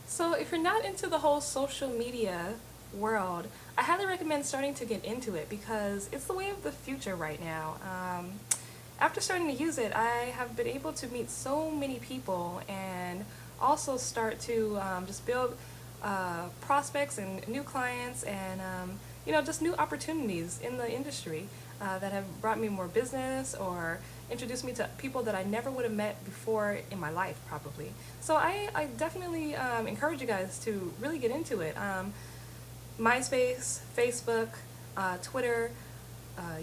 So if you're not into the whole social media world, I highly recommend starting to get into it because it's the way of the future right now. After starting to use it, I have been able to meet so many people and also start to just build prospects and new clients and just new opportunities in the industry that have brought me more business or introduced me to people that I never would have met before in my life probably. So I definitely encourage you guys to really get into it. MySpace, Facebook, Twitter,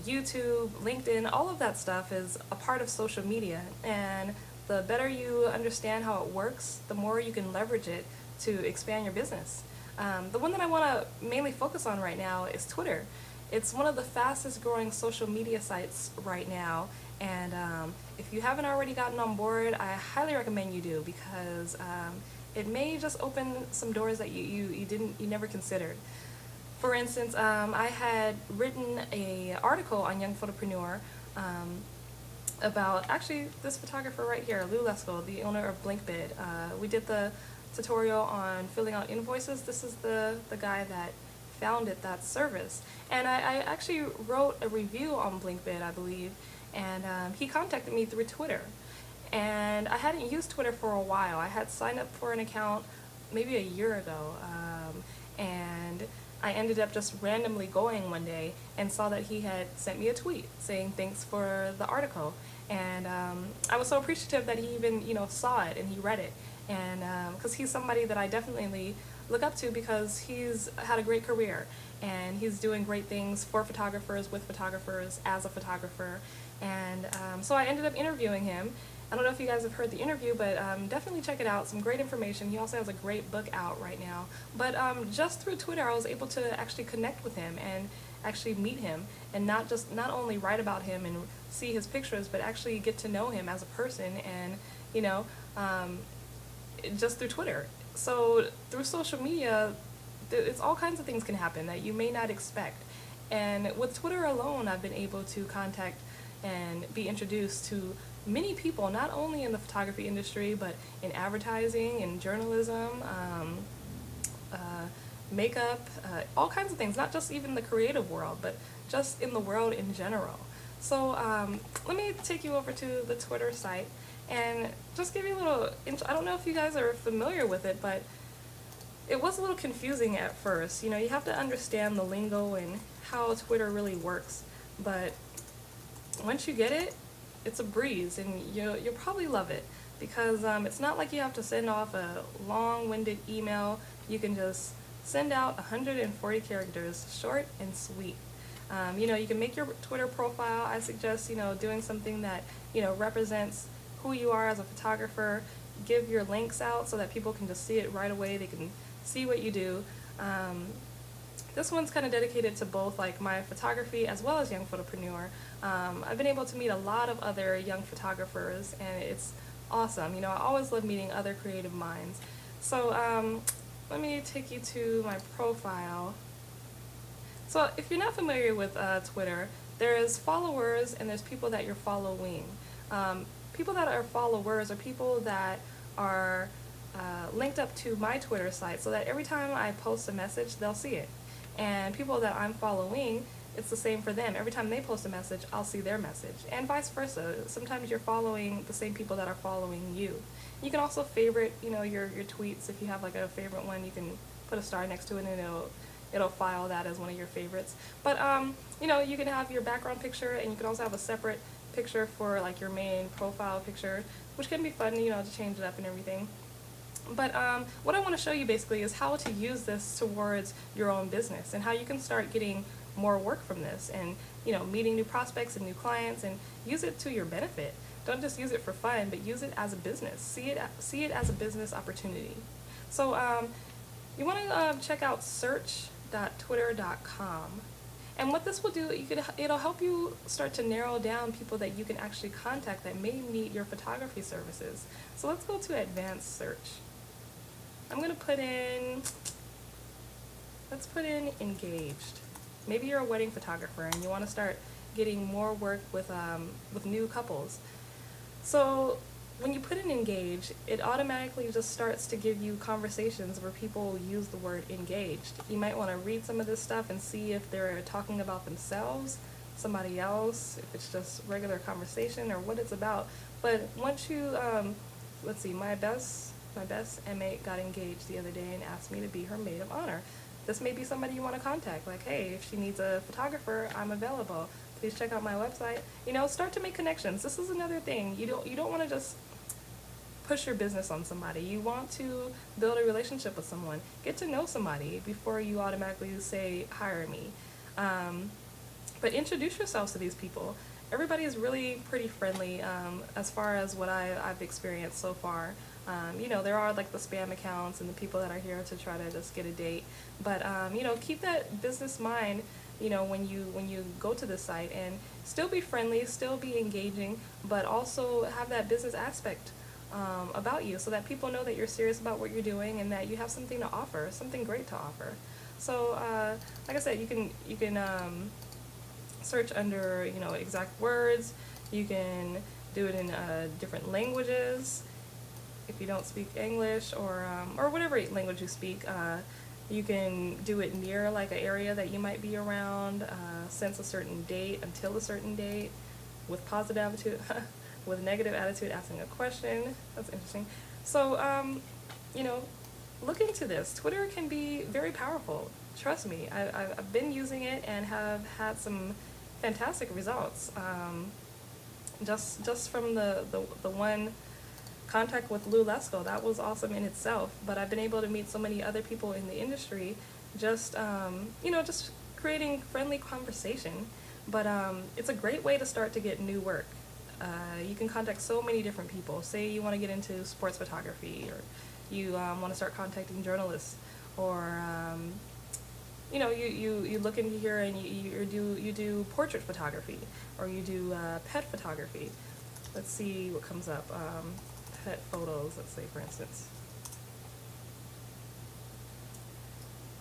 YouTube, LinkedIn, all of that stuff is a part of social media. And the better you understand how it works, the more you can leverage it to expand your business. The one that I want to mainly focus on right now is Twitter. It's one of the fastest growing social media sites right now. And if you haven't already gotten on board, I highly recommend you do because it may just open some doors that you never considered. For instance, I had written a article on Young Photopreneur about actually this photographer right here, Lou Lesko, the owner of Blinkbid. We did the tutorial on filling out invoices. This is the guy that founded that service. And I actually wrote a review on Blinkbid, I believe, and he contacted me through Twitter. And I hadn't used Twitter for a while. I had signed up for an account maybe a year ago, and I ended up just randomly going one day and saw that he had sent me a tweet saying thanks for the article. And I was so appreciative that he even, saw it and he read it. And because he's somebody that I definitely look up to because he's had a great career and he's doing great things for photographers, with photographers, as a photographer. And so I ended up interviewing him. I don't know if you guys have heard the interview, but definitely check it out. Some great information. He also has a great book out right now. But just through Twitter, I was able to actually connect with him and actually meet him, and not only write about him and see his pictures, but actually get to know him as a person, and just through Twitter. So through social media, it's all kinds of things can happen that you may not expect. And with Twitter alone, I've been able to contact and be introduced to many people, not only in the photography industry, but in advertising and journalism, makeup, all kinds of things, not just even the creative world, but just in the world in general. So let me take you over to the Twitter site and just give you a little, I don't know if you guys are familiar with it, but it was a little confusing at first. You have to understand the lingo and how Twitter really works, but once you get it, it's a breeze, and you'll probably love it because it's not like you have to send off a long-winded email. You can just send out 140 characters, short and sweet. You can make your Twitter profile. I suggest doing something that represents who you are as a photographer. Give your links out so that people can just see it right away. They can see what you do. This one's kind of dedicated to both like my photography as well as Young Photopreneur. I've been able to meet a lot of other young photographers, and it's awesome. I always love meeting other creative minds. So let me take you to my profile. So if you're not familiar with Twitter, there's followers and there's people that you're following. People that are followers are people that are linked up to my Twitter site so that every time I post a message, they'll see it. And people that I'm following, it's the same for them. Every time they post a message, I'll see their message, and vice versa. Sometimes you're following the same people that are following you. You can also favorite, your tweets. If you have like a favorite one, you can put a star next to it, and it'll file that as one of your favorites. But you can have your background picture, and you can also have a separate picture for like your main profile picture, which can be fun, to change it up and everything. But what I want to show you basically is how to use this towards your own business and how you can start getting more work from this and meeting new prospects and new clients, and use it to your benefit. Don't just use it for fun, but use it as a business. See it as a business opportunity. So you want to check out search.twitter.com. And what this will do, it'll help you start to narrow down people that you can actually contact that may need your photography services. So let's go to advanced search. I'm going to let's put in engaged. Maybe you're a wedding photographer and you want to start getting more work with new couples. So when you put in engage, it automatically just starts to give you conversations where people use the word engaged. You might want to read some of this stuff and see if they're talking about themselves, somebody else, if it's just regular conversation or what it's about. But once you, let's see, my best M8 got engaged the other day and asked me to be her maid of honor. This may be somebody you want to contact, like, hey, if she needs a photographer, I'm available. Please check out my website. You know, start to make connections. This is another thing. You don't want to just push your business on somebody. You want to build a relationship with someone. Get to know somebody before you automatically say, hire me. But introduce yourselves to these people. Everybody is really pretty friendly as far as what I've experienced so far. You know, there are like the spam accounts and the people that are here to try to just get a date. But, you know, keep that business mind, you know, when you go to the site, and still be friendly, still be engaging, but also have that business aspect about you, so that people know that you're serious about what you're doing and that you have something to offer, something great to offer. So, like I said, you can search under, you know, exact words. You can do it in different languages. If you don't speak English or whatever language you speak, you can do it near like an area that you might be around, since a certain date until a certain date, with positive attitude, with negative attitude, asking a question. That's interesting. So, you know, look into this. Twitter can be very powerful. Trust me, I've been using it and have had some fantastic results. Just from the one contact with Lou Lesko, that was awesome in itself. But I've been able to meet so many other people in the industry, just you know, just creating friendly conversation. But it's a great way to start to get new work. You can contact so many different people. Say you want to get into sports photography, or you want to start contacting journalists, or you know, you look into here and you do portrait photography, or you do pet photography. Let's see what comes up. Pet photos, let's say, for instance.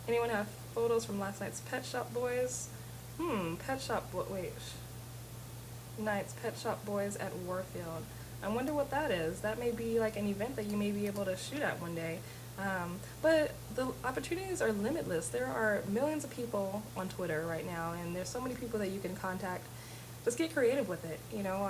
Anyone have photos from last night's Pet Shop Boys? Pet Shop, wait. Night's Pet Shop Boys at Warfield. I wonder what that is. That may be like an event that you may be able to shoot at one day. But the opportunities are limitless. There are millions of people on Twitter right now, and there's so many people that you can contact. Just get creative with it. You know,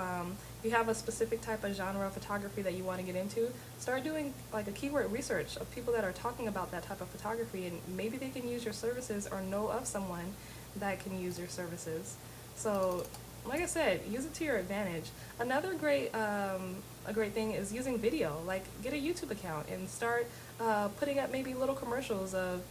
if you have a specific type of genre of photography that you want to get into, start doing like a keyword research of people that are talking about that type of photography, and maybe they can use your services or know of someone that can use your services. So, like I said, use it to your advantage. Another great a great thing is using video. Like, get a YouTube account and start putting up maybe little commercials of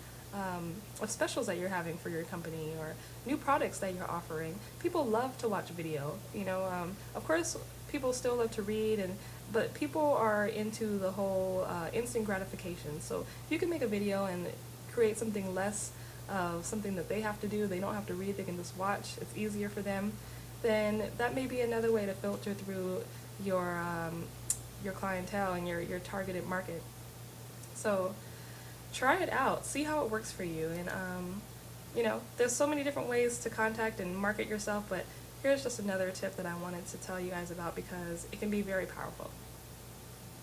specials that you're having for your company, or new products that you're offering. People love to watch video. You know, of course, people still love to read, but people are into the whole instant gratification. So if you can make a video and create something less of something that they have to do, they don't have to read, they can just watch, it's easier for them, then that may be another way to filter through your clientele and your targeted market. So try it out, see how it works for you. And you know, there's so many different ways to contact and market yourself, but here's just another tip that I wanted to tell you guys about because it can be very powerful.